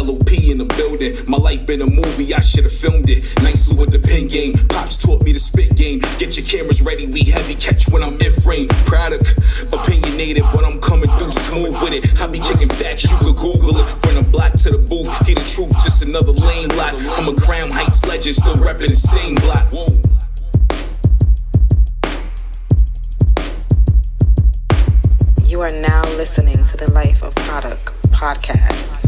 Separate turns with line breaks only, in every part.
LOP in the building. My life been a movie, I should've filmed it. Nicely with the pen game. Pops taught me the spit game. Get your cameras ready, we heavy catch when I'm in frame. Produk, opinionated, but I'm coming through smooth with it. I be kicking facts, you could Google it. From the block to the booth, hear the truth, just another lane lock. I'm a Crown Heights legend, still repping the same block. Whoa.
You are now listening to the Life of Produk podcast.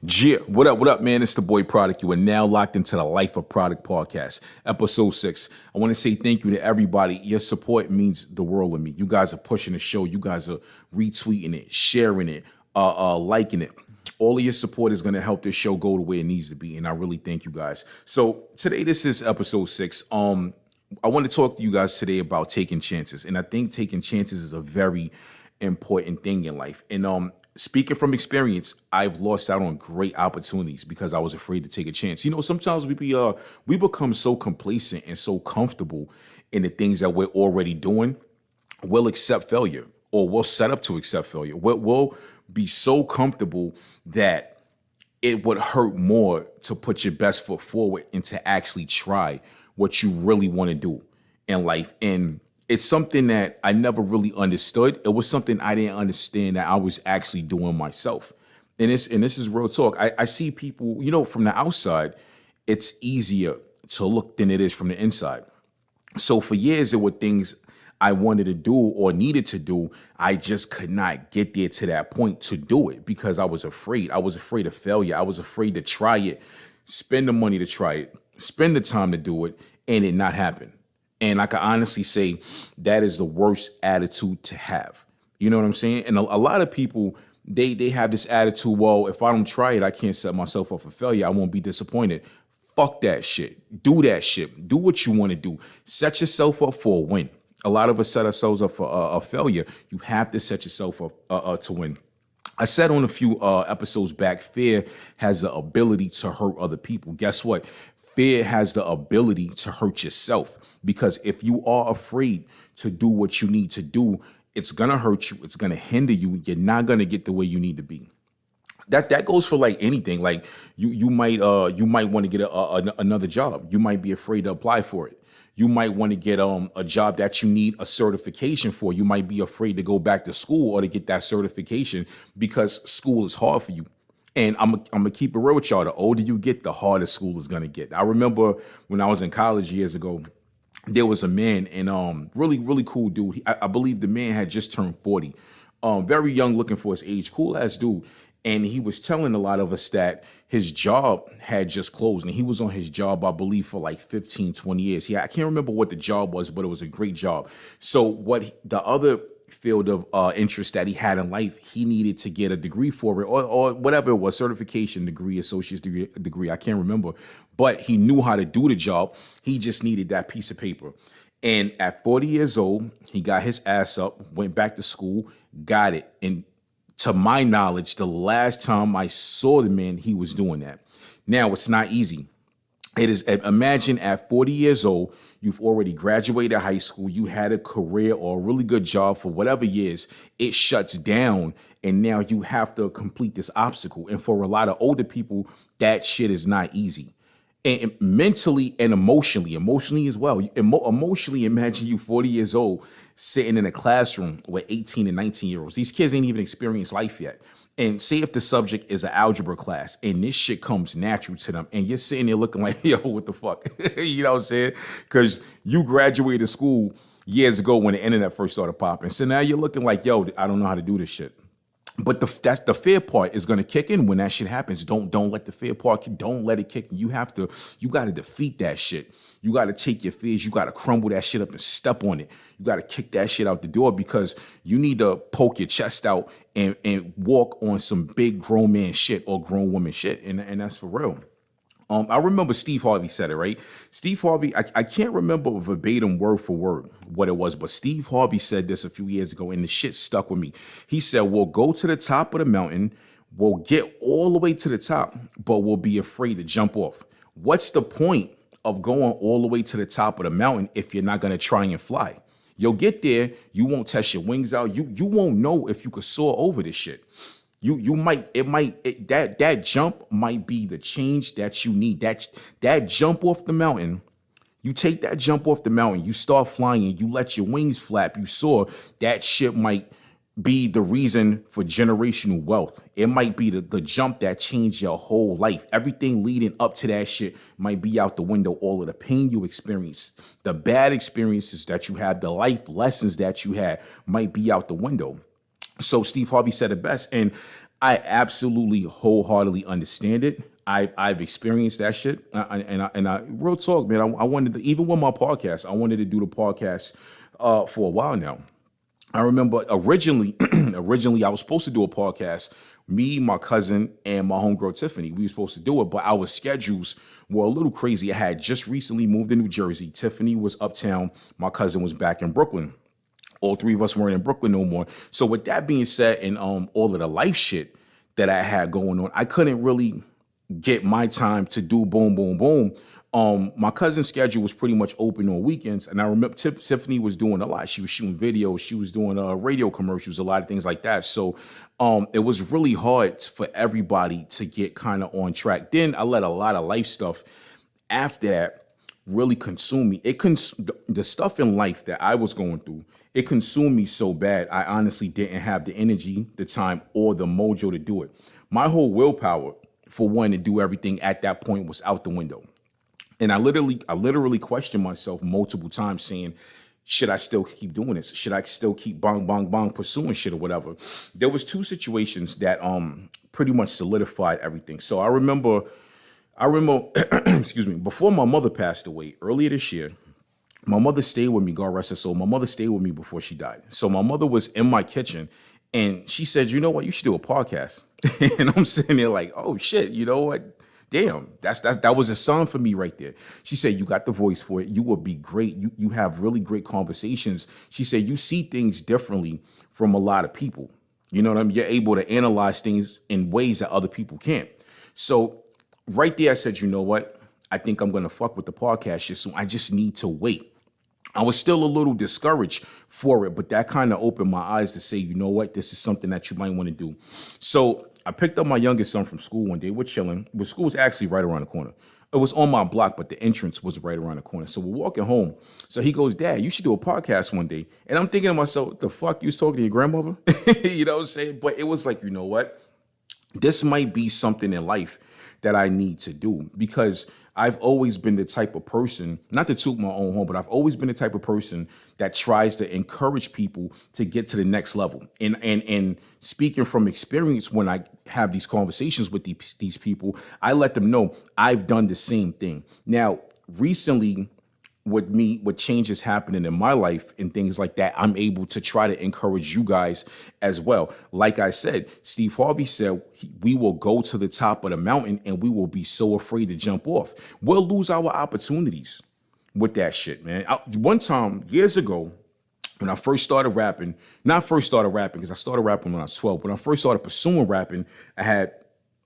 Yeah, what up, man? It's the boy Produk. You are now locked into the Life of Produk podcast, episode 6. I want to say thank you to everybody. Your support means the world to me. You guys are pushing the show. You guys are retweeting it, sharing it, liking it. All of your support is going to help this show go the way it needs to be, and I really thank you guys. So today, this is episode 6. I want to talk to you guys today about taking chances, and I think taking chances is a very important thing in life. And speaking from experience, I've lost out on great opportunities because I was afraid to take a chance. You know, sometimes we become so complacent and so comfortable in the things that we're already doing. We'll accept failure, or we'll set up to accept failure. We'll be so comfortable that it would hurt more to put your best foot forward and to actually try what you really want to do in life. And it's something that I never really understood. It was something I didn't understand that I was actually doing myself. And this is real talk. I see people, you know, from the outside, it's easier to look than it is from the inside. So for years, there were things I wanted to do or needed to do. I just could not get there to that point to do it because I was afraid. I was afraid of failure. I was afraid to try it, spend the money to try it, spend the time to do it, and it not happen. And I can honestly say that is the worst attitude to have. You know what I'm saying? And a lot of people, they have this attitude, well, if I don't try it, I can't set myself up for failure. I won't be disappointed. Fuck that shit. Do that shit. Do what you want to do. Set yourself up for a win. A lot of us set ourselves up for a failure. You have to set yourself up to win. I said on a few episodes back, fear has the ability to hurt other people. Guess what? Fear has the ability to hurt yourself, because if you are afraid to do what you need to do, it's going to hurt you. It's going to hinder you. You're not going to get the way you need to be. That goes for like anything. Like you might want to get another job. You might be afraid to apply for it. You might want to get a job that you need a certification for. You might be afraid to go back to school or to get that certification because school is hard for you. And I'm gonna keep it real with y'all. The older you get, the harder school is gonna get. I remember when I was in college years ago, there was a man, and really cool dude. I believe the man had just turned 40. Very young looking for his age, cool ass dude. And he was telling a lot of us that his job had just closed, and he was on his job, I believe, for like 15, 20 years. I can't remember what the job was, but it was a great job. So what the other field of interest that he had in life, he needed to get a degree for it, or whatever it was, certification degree, associate's degree, I can't remember. But he knew how to do the job. He just needed that piece of paper. And at 40 years old, he got his ass up, went back to school, got it. And to my knowledge, the last time I saw the man, he was doing that. Now, it's not easy. It is. Imagine at 40 years old, you've already graduated high school, you had a career or a really good job for whatever years, it shuts down, and now you have to complete this obstacle. And for a lot of older people, that shit is not easy. And mentally and emotionally as well. Emotionally, imagine you 40 years old sitting in a classroom with 18 and 19-year-olds. These kids ain't even experienced life yet. And say if the subject is an algebra class and this shit comes natural to them, and you're sitting there looking like, yo, what the fuck? You know what I'm saying? Because you graduated school years ago when the internet first started popping. So now you're looking like, yo, I don't know how to do this shit. But that's the fear part is gonna kick in when that shit happens. Don't let the fear part, don't let it kick in. You gotta defeat that shit. You gotta take your fears, you gotta crumble that shit up and step on it. You gotta kick that shit out the door, because you need to poke your chest out and walk on some big grown man shit or grown woman shit. And that's for real. I remember Steve Harvey said it, right? Steve Harvey, I can't remember verbatim word for word what it was, but Steve Harvey said this a few years ago, and the shit stuck with me. He said, we'll go to the top of the mountain, we'll get all the way to the top, but we'll be afraid to jump off. What's the point of going all the way to the top of the mountain if you're not going to try and fly? You'll get there, you won't test your wings out. You won't know if you could soar over this shit. That jump might be the change that you need. That jump off the mountain. You take that jump off the mountain, you start flying, you let your wings flap, you soar. That shit might be the reason for generational wealth. It might be the jump that changed your whole life. Everything leading up to that shit might be out the window. All of the pain you experienced, the bad experiences that you had, the life lessons that you had might be out the window. So Steve Harvey said it best, and I absolutely wholeheartedly understand it. I've experienced that shit, and I real talk, man. I wanted to, even with my podcast, I wanted to do the podcast for a while now. I remember originally I was supposed to do a podcast. Me, my cousin, and my homegirl Tiffany. We were supposed to do it, but our schedules were a little crazy. I had just recently moved to New Jersey. Tiffany was uptown. My cousin was back in Brooklyn. All three of us weren't in Brooklyn no more. So with that being said, and all of the life shit that I had going on, I couldn't really get my time to do boom, boom, boom. My cousin's schedule was pretty much open on weekends. And I remember Tiffany was doing a lot. She was shooting videos. She was doing radio commercials, a lot of things like that. So it was really hard for everybody to get kind of on track. Then I let a lot of life stuff after that really consume me. The stuff in life that I was going through, it consumed me so bad. I honestly didn't have the energy, the time, or the mojo to do it. My whole willpower for wanting to do everything at that point was out the window. And I literally questioned myself multiple times saying, should I still keep doing this? Should I still keep bong, bong, bong pursuing shit or whatever? There was two situations that pretty much solidified everything. So I remember, excuse me, before my mother passed away earlier this year, my mother stayed with me, God rest her soul. My mother stayed with me before she died. So my mother was in my kitchen and she said, you know what, you should do a podcast. And I'm sitting there like, oh shit, you know what? Damn, that was a sign for me right there. She said, you got the voice for it. You will be great. You have really great conversations. She said, you see things differently from a lot of people. You know what I mean? You're able to analyze things in ways that other people can't. So right there, I said, you know what? I think I'm going to fuck with the podcast shit. So I just need to wait. I was still a little discouraged for it, but that kind of opened my eyes to say, you know what? This is something that you might want to do. So I picked up my youngest son from school one day. We're chilling. But school was actually right around the corner. It was on my block, but the entrance was right around the corner. So we're walking home. So he goes, Dad, you should do a podcast one day. And I'm thinking to myself, the fuck, you was talking to your grandmother? You know what I'm saying? But it was like, you know what? This might be something in life that I need to do, because I've always been the type of person, not to toot my own horn, but I've always been the type of person that tries to encourage people to get to the next level. And speaking from experience, when I have these conversations with these people, I let them know I've done the same thing. Now, recently, with changes happening in my life and things like that, I'm able to try to encourage you guys as well. Like I said, Steve Harvey said, we will go to the top of the mountain and we will be so afraid to jump off. We'll lose our opportunities with that shit, man. One time, years ago, when I first started rapping, because I started rapping when I was 12. When I first started pursuing rapping, I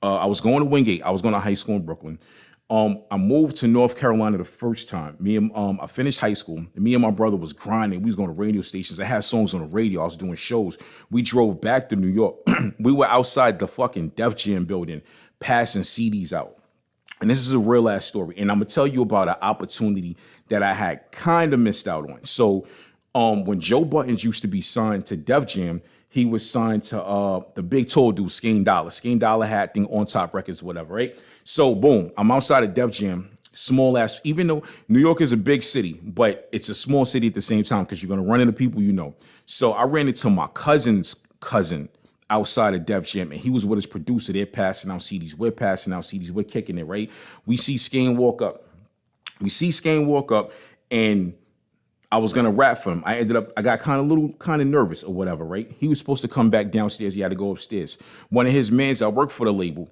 was going to Wingate. I was going to high school in Brooklyn. I moved to North Carolina the first time. I finished high school. And me and my brother was grinding. We was going to radio stations. I had songs on the radio. I was doing shows. We drove back to New York. We were outside the fucking Def Jam building, passing CDs out. And this is a real ass story. And I'm going to tell you about an opportunity that I had kind of missed out on. So when Joe Buttons used to be signed to Def Jam, he was signed to the big tall dude, Skane Dollar. Skane Dollar had thing on Top Records, whatever, right? So boom, I'm outside of Def Jam, small ass, even though New York is a big city, but it's a small city at the same time because you're going to run into people you know. So I ran into my cousin's cousin outside of Def Jam, and he was with his producer. They're passing out CDs. We're passing out CDs. We're kicking it, right? We see Skane walk up. And I was going to rap for him. I got kind of nervous or whatever, right? He was supposed to come back downstairs. He had to go upstairs. One of his mans that worked for the label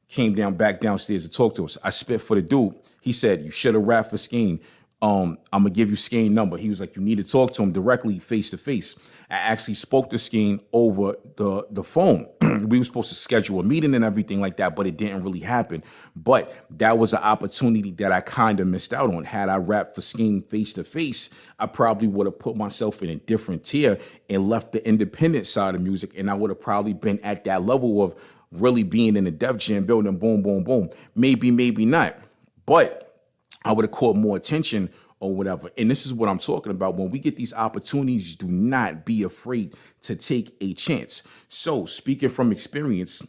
came back downstairs to talk to us. I spit for the dude. He said, you should have rapped for Skane. I'm going to give you Skane number. He was like, you need to talk to him directly face to face. I actually spoke to Skane over the phone. we were supposed to schedule a meeting and everything like that, but it didn't really happen. But that was an opportunity that I kind of missed out on. Had I rapped for Scheme face to face, I probably would have put myself in a different tier and left the independent side of music, and I would have probably been at that level of really being in the Def Jam building, boom, boom, boom. Maybe, maybe not. But I would have caught more attention or whatever. And this is what I'm talking about. When we get these opportunities, do not be afraid to take a chance. So speaking from experience,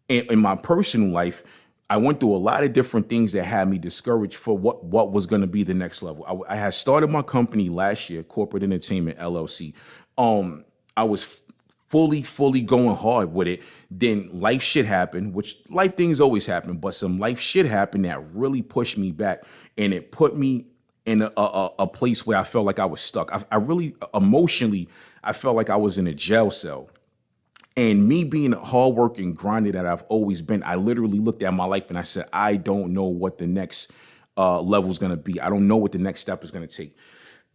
in my personal life, I went through a lot of different things that had me discouraged for what was going to be the next level. I had started my company last year, Corporate Entertainment LLC. I was fully going hard with it. Then life shit happened, which life things always happen, but some life shit happened that really pushed me back, and it put me in a place where I felt like I was stuck. I really emotionally, I felt like I was in a jail cell. And me being hardworking, grinding that I've always been, I literally looked at my life and I said, I don't know what the next level is going to be. I don't know what the next step is going to take.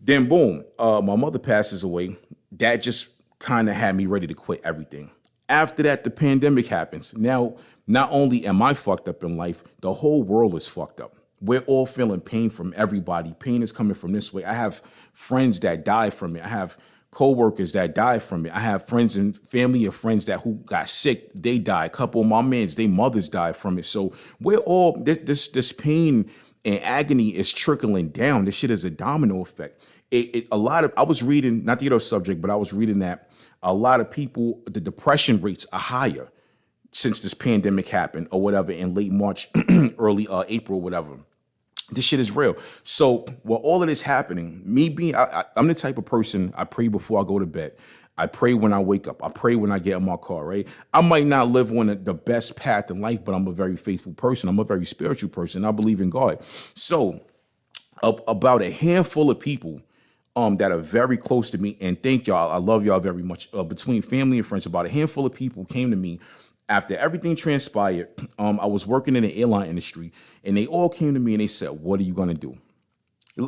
Then boom, my mother passes away. That just kind of had me ready to quit everything. After that, the pandemic happens. Now, not only am I fucked up in life, the whole world is fucked up. We're all feeling pain from everybody. Pain is coming from this way. I have friends that die from it. I have co-workers that die from it. I have friends and family of friends who got sick. They died. A couple of my mans, their mothers died from it. So we're all, this pain and agony is trickling down. This shit is a domino effect. I was reading, not to get off subject, but I was reading that a lot of people, the depression rates are higher since this pandemic happened or whatever in late March, early April, whatever. This shit is real. So while all of this happening, I'm the type of person, I pray before I go to bed. I pray when I wake up. I pray when I get in my car, right? I might not live on the best path in life, but I'm a very faithful person. I'm a very spiritual person. I believe in God. So about a handful of people that are very close to me, and thank y'all, I love y'all very much, between family and friends, about a handful of people came to me after everything transpired. I was working in the airline industry, and they all came to me and they said, what are you going to do?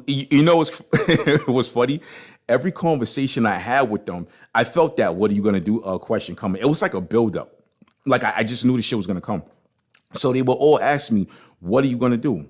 You know, it was funny. Every conversation I had with them, I felt that what are you going to do question coming. It was like a buildup. Like I just knew the shit was going to come. So they would all ask me, what are you going to do?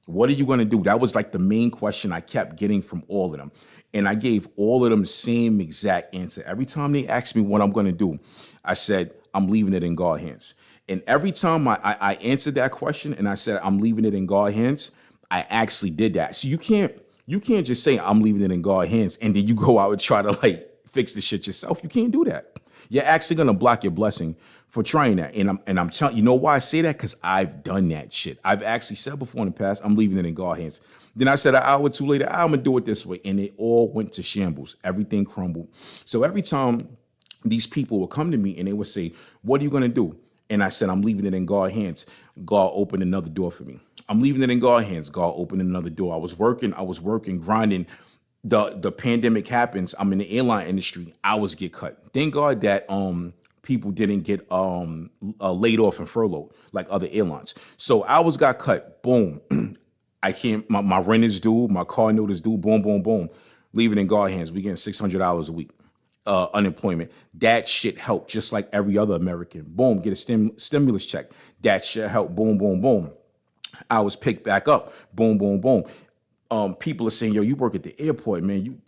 What are you going to do? That was like the main question I kept getting from all of them. And I gave all of them the same exact answer. Every time they asked me what I'm going to do, I said, I'm leaving it in God's hands. And every time I answered that question and I said, I'm leaving it in God's hands, I actually did that. So you can't just say I'm leaving it in God's hands and then you go out and try to like fix the shit yourself. You can't do that. You're actually going to block your blessing for trying that. And I'm telling you know why I say that? Because I've done that shit. I've actually said before in the past, I'm leaving it in God's hands. Then I said an hour or two later, I'm going to do it this way. And it all went to shambles. Everything crumbled. So every time these people would come to me and they would say, what are you going to do? And I said, I'm leaving it in God's hands. God opened another door for me. I'm leaving it in God's hands. God opened another door. I was working, grinding. The pandemic happens. I'm in the airline industry. Hours get cut. Thank God that people didn't get laid off and furloughed like other airlines. So hours got cut. Boom. I can't. My rent is due. My car note is due. Boom, boom, boom. Leave it in God's hands. We getting $600 a week. Unemployment. That shit helped, just like every other American. Boom. Get a stimulus check. That shit helped. Boom, boom, boom. I was picked back up. Boom, boom, boom. People are saying, yo, you work at the airport, man.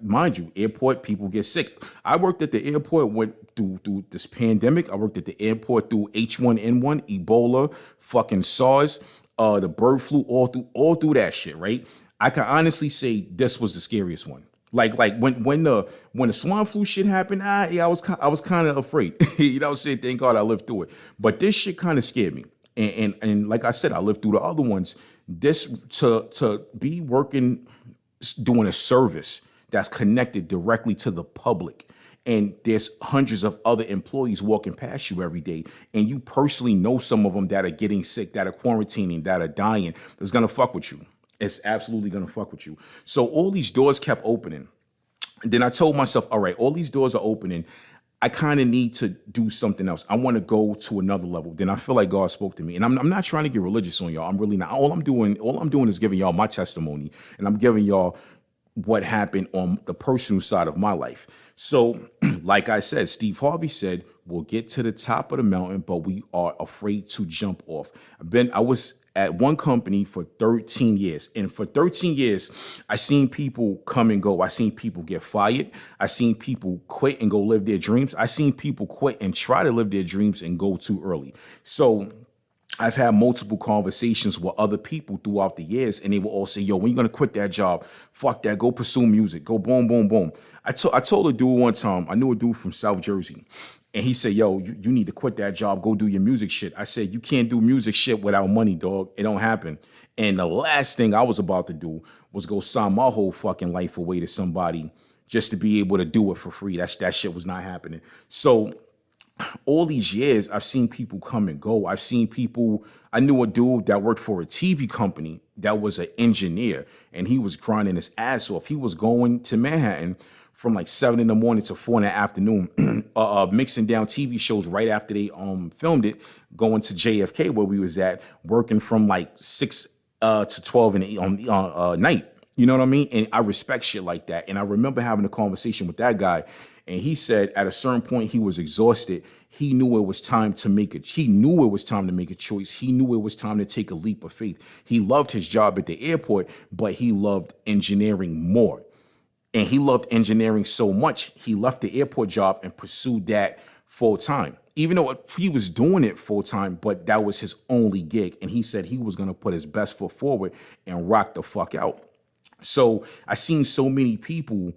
Mind you, airport people get sick. I worked at the airport, went through this pandemic. I worked at the airport through H1N1, Ebola, fucking SARS, the bird flu, all through that shit, right? I can honestly say this was the scariest one. Like when the swine flu shit happened, I was kind of afraid. You know what I'm saying? Thank God I lived through it. But this shit kind of scared me. And like I said, I lived through the other ones. This to be working, doing a service that's connected directly to the public. And there's hundreds of other employees walking past you every day. And you personally know some of them that are getting sick, that are quarantining, that are dying. It's going to fuck with you. It's absolutely going to fuck with you. So all these doors kept opening. And then I told myself, all right, all these doors are opening. I kind of need to do something else. I want to go to another level. Then I feel like God spoke to me. And I'm not trying to get religious on y'all. I'm really not. All I'm doing is giving y'all my testimony. And I'm giving y'all what happened on the personal side of my life. So, like I said, Steve Harvey said, we'll get to the top of the mountain, but we are afraid to jump off. I was at one company for 13 years. And for 13 years, I seen people come and go. I seen people get fired. I seen people quit and go live their dreams. I seen people quit and try to live their dreams and go too early. So I've had multiple conversations with other people throughout the years, and they will all say, yo, when you going to quit that job? Fuck that. Go pursue music. Go boom, boom, boom. I told a dude one time, I knew a dude from South Jersey, and he said, yo, you need to quit that job. Go do your music shit. I said, you can't do music shit without money, dog. It don't happen. And the last thing I was about to do was go sign my whole fucking life away to somebody just to be able to do it for free. That shit was not happening. So all these years, I've seen people come and go. I knew a dude that worked for a TV company that was an engineer, and he was grinding his ass off. He was going to Manhattan from like 7 in the morning to 4 in the afternoon, mixing down TV shows right after they filmed it, going to JFK where we was at, working from like 6 to 12 in the night. You know what I mean? And I respect shit like that. And I remember having a conversation with that guy, and he said at a certain point he was exhausted. He knew it was time to make a choice. He knew it was time to take a leap of faith. He loved his job at the airport, but he loved engineering more. And he loved engineering so much, he left the airport job and pursued that full time. Even though he was doing it full time, but that was his only gig. And he said he was going to put his best foot forward and rock the fuck out. So I seen so many people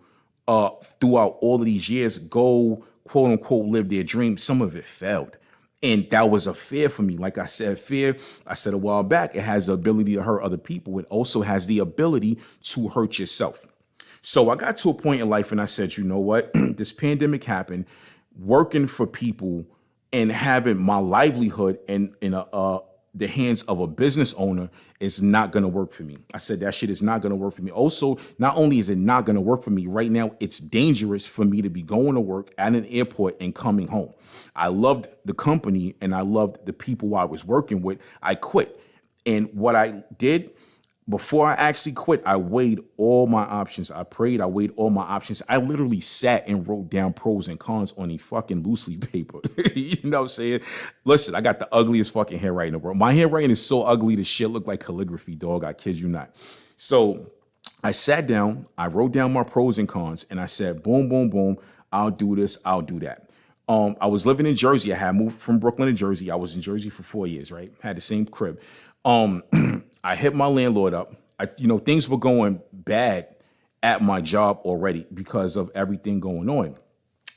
throughout all of these years go, quote unquote, live their dreams. Some of it failed. And that was a fear for me. Like I said, fear, I said a while back, it has the ability to hurt other people. It also has the ability to hurt yourself. So I got to a point in life and I said, you know what? This pandemic happened. Working for people and having my livelihood in the hands of a business owner is not going to work for me. I said that shit is not going to work for me. Also, not only is it not going to work for me right now, it's dangerous for me to be going to work at an airport and coming home. I loved the company and I loved the people I was working with. I quit. And what I did before I actually quit, I weighed all my options. I prayed, I weighed all my options. I literally sat and wrote down pros and cons on a fucking loose leaf paper. You know what I'm saying? Listen, I got the ugliest fucking handwriting in the world. My handwriting is so ugly, this shit look like calligraphy, dog. I kid you not. So I sat down, I wrote down my pros and cons, and I said, boom, boom, boom, I'll do this, I'll do that. I was living in Jersey. I had moved from Brooklyn to Jersey. I was in Jersey for 4 years, right? Had the same crib. I hit my landlord up. Things were going bad at my job already because of everything going on.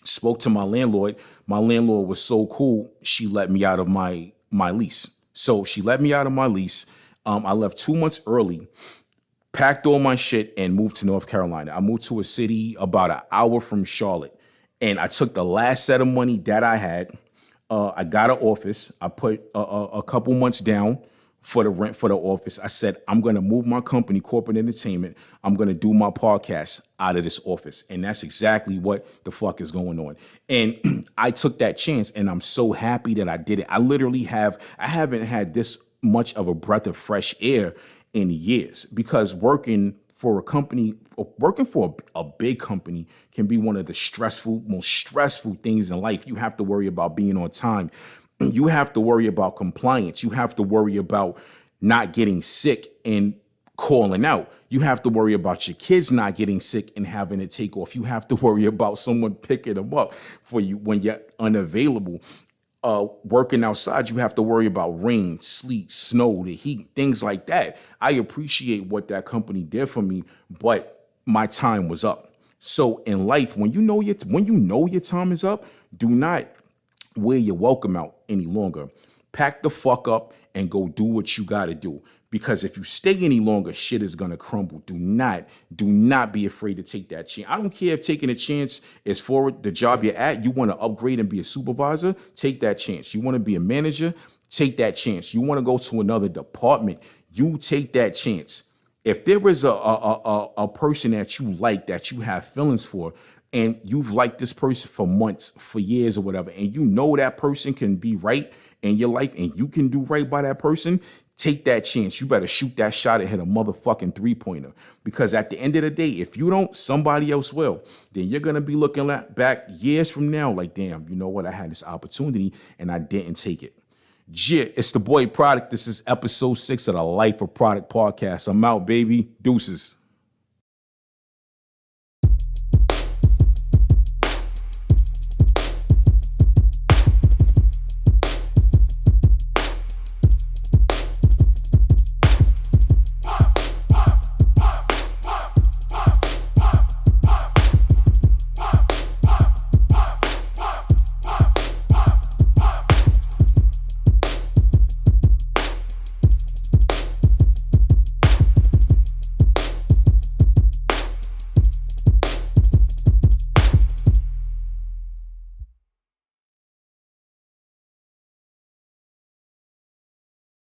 Spoke to my landlord. My landlord was so cool, she let me out of my lease. So she let me out of my lease. I left 2 months early, packed all my shit, and moved to North Carolina. I moved to a city about an hour from Charlotte. And I took the last set of money that I had. I got an office. I put a couple months down for the rent for the office. I said, I'm going to move my company, corporate entertainment. I'm going to do my podcast out of this office. And that's exactly what the fuck is going on. And I took that chance and I'm so happy that I did it. I haven't had this much of a breath of fresh air in years because working for a big company can be one of the most stressful things in life. You have to worry about being on time. You have to worry about compliance. You have to worry about not getting sick and calling out. You have to worry about your kids not getting sick and having to take off. You have to worry about someone picking them up for you when you're unavailable. Working outside, you have to worry about rain, sleet, snow, the heat, things like that. I appreciate what that company did for me, but my time was up. So in life, when you know your time is up, do not wear your welcome out any longer. Pack the fuck up and go do what you got to do. Because if you stay any longer, shit is going to crumble. Do not be afraid to take that chance. I don't care if taking a chance is for the job you're at. You want to upgrade and be a supervisor, take that chance. You want to be a manager, take that chance. You want to go to another department, you take that chance. If there is a person that you like, that you have feelings for, and you've liked this person for months, for years or whatever, and you know that person can be right in your life and you can do right by that person, take that chance. You better shoot that shot and hit a motherfucking 3-pointer. Because at the end of the day, if you don't, somebody else will. Then you're going to be looking back years from now like, damn, you know what? I had this opportunity and I didn't take it. Yeah, it's the boy Produk. This is episode 6 of the Life of Produk podcast. I'm out, baby. Deuces.